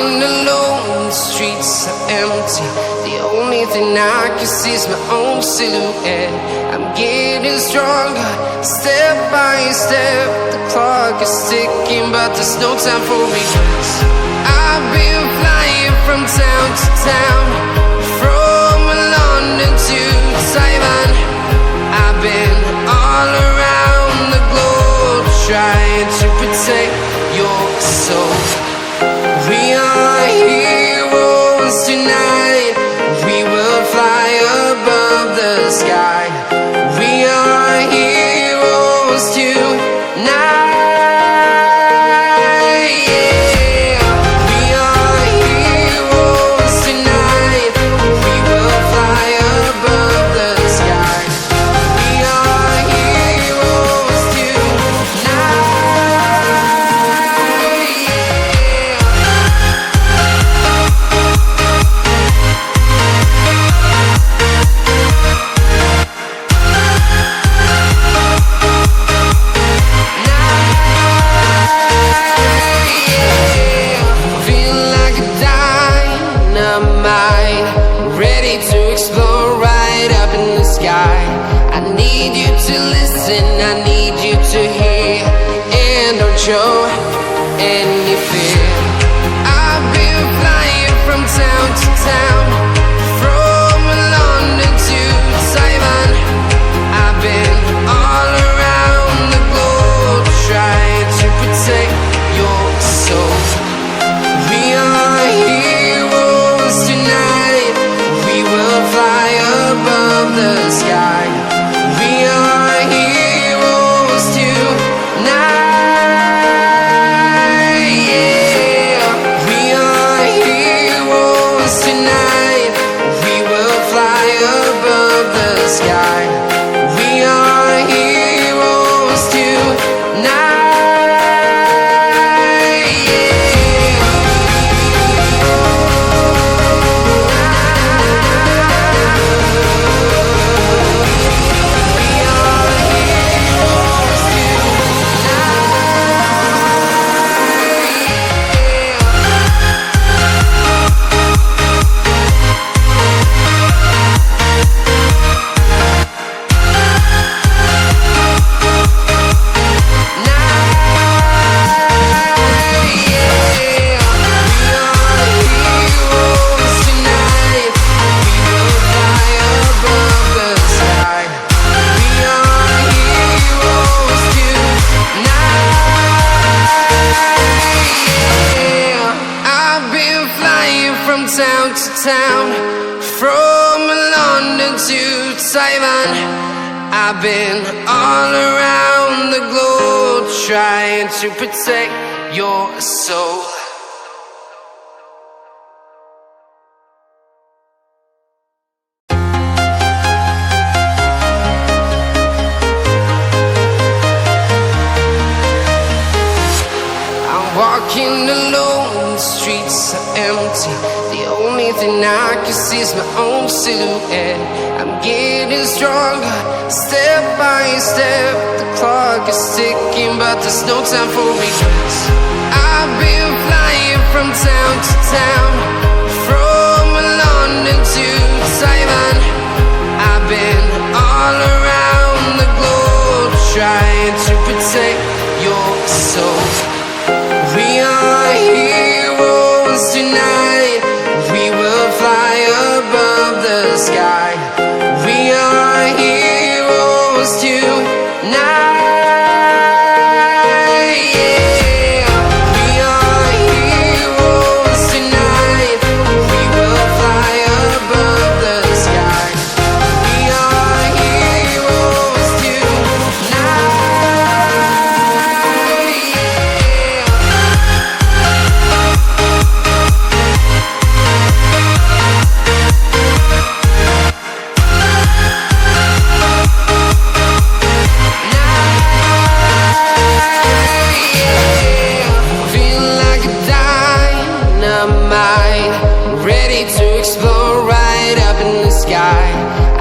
walking alone, the streets are empty. The only thing I can see is my own silhouette. I'm getting stronger, step by step. The clock is ticking, but there's no time for regrets. I've been flying from town to town, from London to Taiwan. I've been all around the globe, trying to protect your soul. We are heroes tonight. We will fly above the sky. We are heroes tonight. Yeah. We are heroes tonight. We will fly above the sky. We are heroes tonight. I need you to hear, and don't show any fear. I've been flying from town to town, from London to Taiwan. I've been all around the globe, trying to protect your soul. We are heroes tonight. We will fly above the sky. We are heroes tonight. Yeah. We are heroes tonight. We will fly above the sky. We are heroes tonight. From town to town, from London to Taiwan. I've been all around the globe, trying to protect your soul. I'm walking alone, the streets are empty. The only thing I can see is my own silhouette. I'm getting stronger, step by step. The clock is ticking, but there's no time for regrets. I've been flying from town to town, from London to Taiwan. I've been all around the globe, trying to protect your soul. We are heroes tonight. We will fly above the sky. We are heroes tonight. Yeah. We are heroes tonight. We will fly above the sky. We are heroes tonight.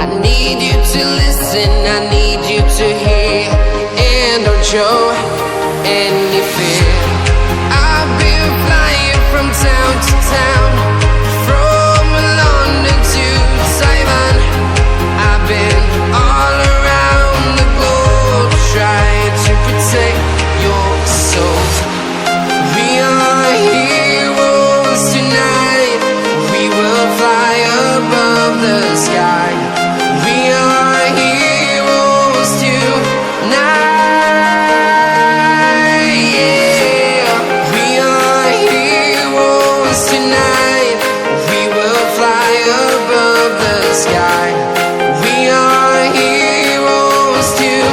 I need you to listen, I need you to hear, and don't show any fear. I've been flying from town to town, from London to Taiwan. I've been all around the globe trying to protect your soul. We are heroes tonight. We will fly above the sky. We are heroes tonight. Yeah. We are heroes tonight. We will fly above the sky. We are heroes tonight.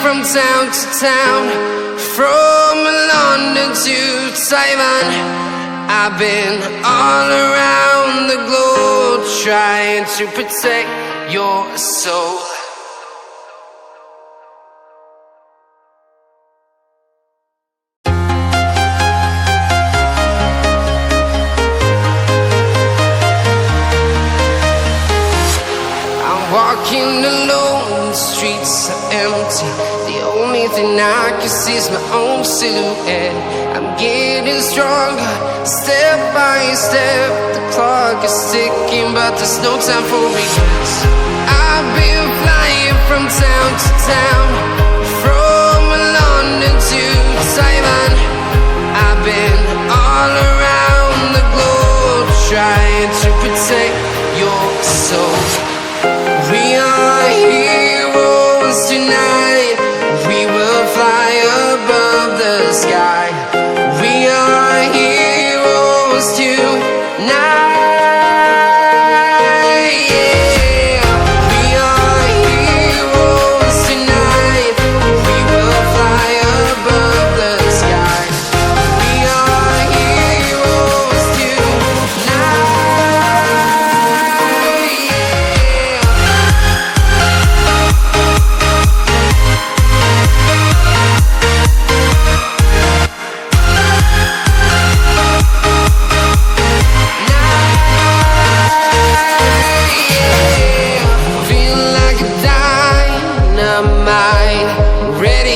From town to town, from London to Taiwan. I've been all around the globe trying to protect your soul. I'm walking alone, the streets are empty. The only thing I can see is my own silhouette. I'm getting stronger, step by step. The clock is ticking, but there's no time for regrets. I've been flying from town to town, from London to Taiwan. I've been all around the globe trying to protect your soul. We are heroes tonight. We will fly above the sky. We are heroes tonight. Yeah. We are heroes tonight. We will fly above the sky. We are heroes tonight.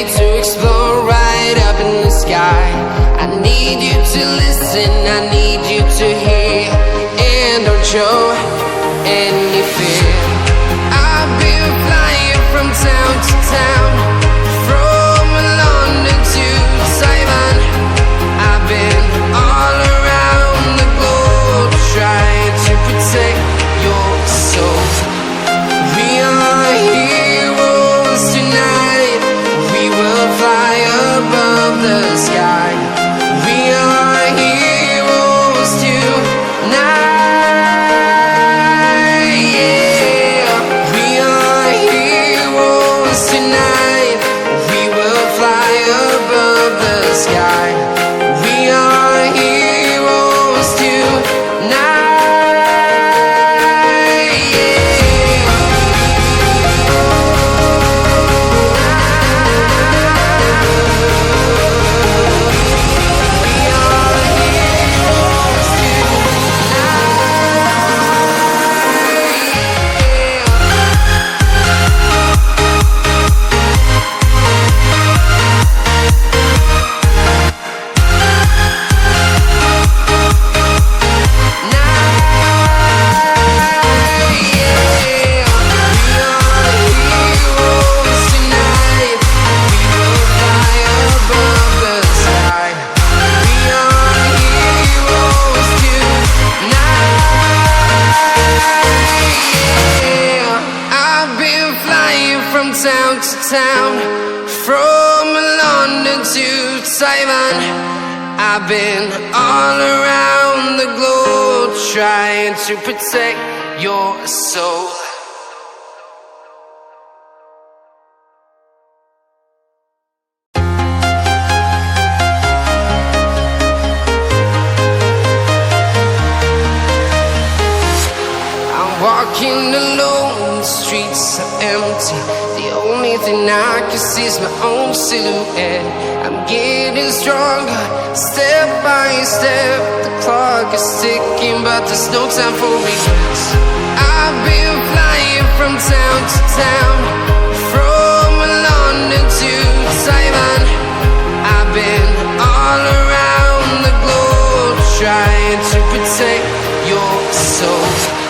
To explore right up in the sky. I need you to listen, I need you to hear, and don't show any fear. I've been flying from town to town, from London to Taiwan. I've been all around the globe trying to protect your soul. We are heroes tonight. We will fly above the sky. We are heroes tonight. Yeah. We are heroes tonight. We will fly above the sky. We are heroes tonight. Yeah. town, from Taiwan. I've been all around the globe trying to protect your soul. Walking alone, the streets are empty. The only thing I can see is my own silhouette. I'm getting stronger, step by step. The clock is ticking, but there's no time for regrets. I've been flying from town to town, from London to Taiwan. I've been all around the globe trying to protect your soul.